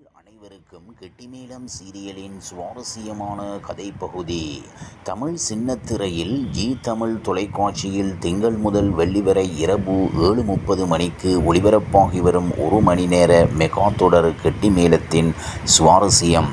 அனைவருக்கும் கெட்டிமேளம் சீரியலின் சுவாரஸ்யமான கதைப்பகுதி. தமிழ் சின்னத்திரையில் ஜீ தமிழ் தொலைக்காட்சியில் திங்கள் முதல் வெள்ளி வரை இரவு 7:30 மணிக்கு ஒளிபரப்பாகி வரும் 1 மணி நேர மெகா தொடர் கெட்டிமேளத்தின் சுவாரஸ்யம்.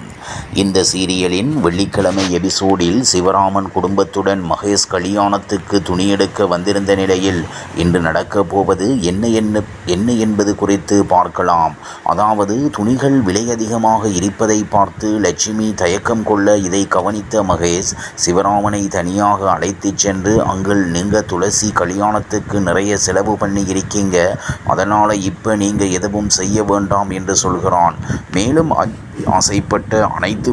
இந்த சீரியலின் வெள்ளிக்கிழமை எபிசோடில் சிவராமன் குடும்பத்துடன் மகேஷ் கல்யாணத்துக்கு துணியெடுக்க வந்திருந்த நிலையில் இன்று நடக்கப் போவது என்ன என்பது குறித்து பார்க்கலாம். அதாவது துணிகள் விலை அதிகமாக இருப்பதை பார்த்து லட்சுமி தயக்கம் கொள்ள இதை கவனித்த மகேஷ் சிவராமனை தனியாக அழைத்துச் சென்று, அங்கிள் நீங்க துளசி கல்யாணத்துக்கு நிறைய செலவு பண்ணி இருக்கீங்க, அதனால் இப்போ நீங்கள் எதுவும் செய்ய வேண்டாம் என்று சொல்கிறான். மேலும் ஆசைப்பட்ட அனைத்து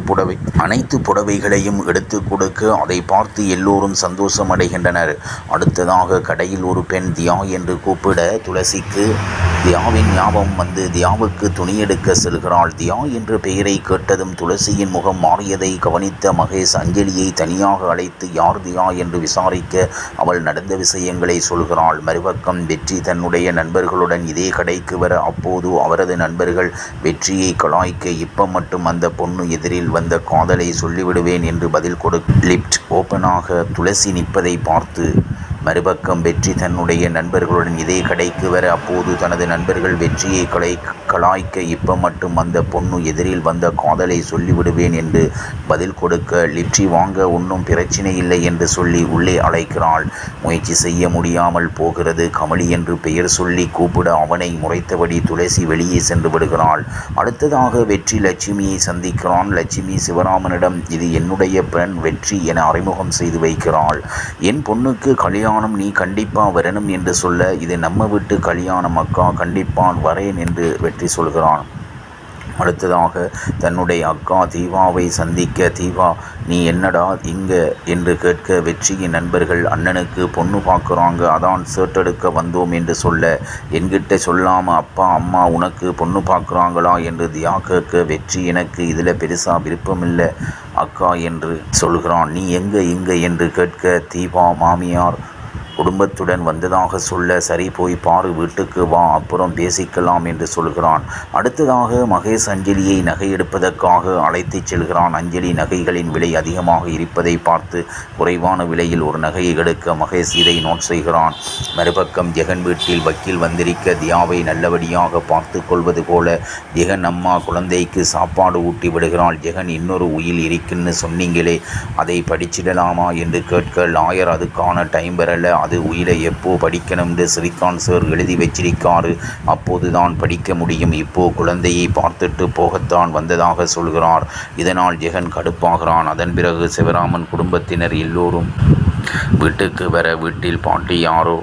புடவைகளையும் எடுத்து கொடுக்க அதை பார்த்து எல்லோரும் சந்தோஷம் அடைகின்றனர். அடுத்ததாக கடையில் ஒரு பெண் தியா என்று கூப்பிட துளசிக்கு தியாவின் ஞாபகம் வந்து தியாவுக்கு துணி எடுக்க செல்கிறாள். தியா என்ற பெயரை கேட்டதும் துளசியின் முகம் மாறியதை கவனித்த மகேஷ் அஞ்சலியை தனியாக அழைத்து யார் தியா என்று விசாரிக்க அவள் நடந்த விஷயங்களை சொல்கிறாள். மறுபக்கம் வெற்றி தன்னுடைய நண்பர்களுடன் இதே கடைக்கு வர அப்போது அவரது நண்பர்கள் வெற்றியை கலாய்க்க இப்ப மட்டும் அந்த பொண்ணு எதிரில் வந்த காதலை சொல்லிவிடுவேன் என்று பதில் லிப்ட் ஓப்பனாக துளசி நிற்பதை பார்த்து மறுபக்கம் வெற்றி தன்னுடைய நண்பர்களுடன் இதே கடைக்கு வர அப்போது தனது நண்பர்கள் வெற்றியை கலாய்க்க இப்ப மட்டும் அந்த பொண்ணு எதிரில் வந்த காதலை சொல்லிவிடுவேன் என்று பதில் கொடுக்க லிப்டி வாங்க ஒன்றும் பிரச்சனை இல்லை என்று சொல்லி உள்ளே அழைக்கிறாள். முயற்சி செய்ய முடியாமல் போகிறது. கமலி என்று பெயர் சொல்லி கூப்பிட அவனை முறைத்தபடி துளசி வெளியே சென்று விடுகிறாள். அடுத்ததாக வெற்றி லட்சுமியை சந்திக்கிறான். லட்சுமி சிவராமனிடம் இது என்னுடைய பெண் வெற்றி என அறிமுகம் செய்து வைக்கிறாள். என் பொண்ணுக்கு கல்யாணம் நீ கண்டிப்பாக வரணும் என்று சொல்ல, இது நம்ம வீட்டு கல்யாணம் அக்கா, கண்டிப்பாக வரேன் என்று வெற்றி சொல்கிறான். அடுத்ததாக தன்னுடைய அக்கா தீவாவை சந்திக்க, தீவா நீ என்னடா இங்கே என்று கேட்க, வெற்றியின் நண்பர்கள் அண்ணனுக்கு பொண்ணு பார்க்குறாங்க, அதான் ஷர்ட் எடுக்க வந்தோம் என்று சொல்ல, என்கிட்ட சொல்லாமல் அப்பா அம்மா உனக்கு பொண்ணு பார்க்குறாங்களா என்று தியா கேட்க, வெற்றி எனக்கு இதில் பெருசாக விருப்பமில்லை அக்கா என்று சொல்கிறான். நீ எங்கே என்று கேட்க, தீவா மாமியார் குடும்பத்துடன் வந்ததாக சொல்ல, சரி போய் பாரு, வீட்டுக்கு வா, அப்புறம் பேசிக்கலாம் என்று சொல்கிறான். அடுத்ததாக மகேஷ் அஞ்சலியை நகை எடுப்பதற்காக அழைத்துச் செல்கிறான். அஞ்சலி நகைகளின் விலை அதிகமாக இருப்பதை பார்த்து குறைவான விலையில் ஒரு நகையை எடுக்க மகேஷ் இதை நோட் செய்கிறான். மறுபக்கம் ஜெகன் வீட்டில் வக்கீல் வந்திருக்க தியாவை நல்லபடியாக பார்த்து கொள்வது போல ஜெகன் அம்மா குழந்தைக்கு சாப்பாடு ஊட்டி விடுகிறாள். ஜெகன் இன்னொரு உயில் இருக்குன்னு சொன்னீங்களே, அதை படிச்சிடலாமா என்று கேட்க, லாயர் அதுக்கான டைம் வரல, அது உயிரை எப்போ படிக்கணும்னு ஸ்ரீகாந்த் சார் எழுதி வச்சிருக்காரு, அப்போது தான் படிக்க முடியும், இப்போ குழந்தையை பார்த்துட்டு போகத்தான் வந்ததாக சொல்கிறார். இதனால் ஜெகன் கடுப்பாகிறான். அதன் பிறகு சிவராமன் குடும்பத்தினர் எல்லோரும் வீட்டுக்கு வர, வீட்டில் பாட்டி யாரோ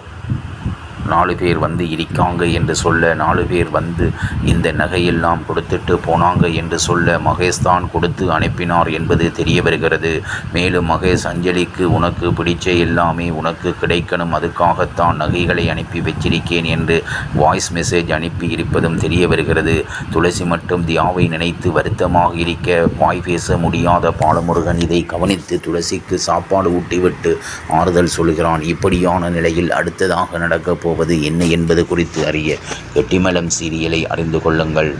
4 பேர் வந்து இருக்காங்க என்று சொல்ல, 4 பேர் வந்து இந்த நகையெல்லாம் கொடுத்துட்டு போனாங்க என்று சொல்ல, மகேஷ் தான் கொடுத்து அனுப்பினார் என்பது தெரிய வருகிறது. மேலும் மகேஷ் அஞ்சலிக்கு உனக்கு பிடிச்ச எல்லாமே உனக்கு கிடைக்கணும், அதுக்காகத்தான் நகைகளை அனுப்பி வச்சிருக்கேன் என்று வாய்ஸ் மெசேஜ் அனுப்பி இருப்பதும் தெரிய வருகிறது. துளசி மட்டும் தியாவை நினைத்து வருத்தமாக இருக்க, வாய் பேச முடியாத பாலமுருகன் இதை கவனித்து துளசிக்கு சாப்பாடு ஊட்டிவிட்டு ஆறுதல் சொல்கிறான். இப்படியான நிலையில் அடுத்ததாக நடக்கப் போவது என்ன என்பது குறித்து அறிய கெட்டிமேளம் சீரியலை அறிந்து கொள்ளுங்கள்.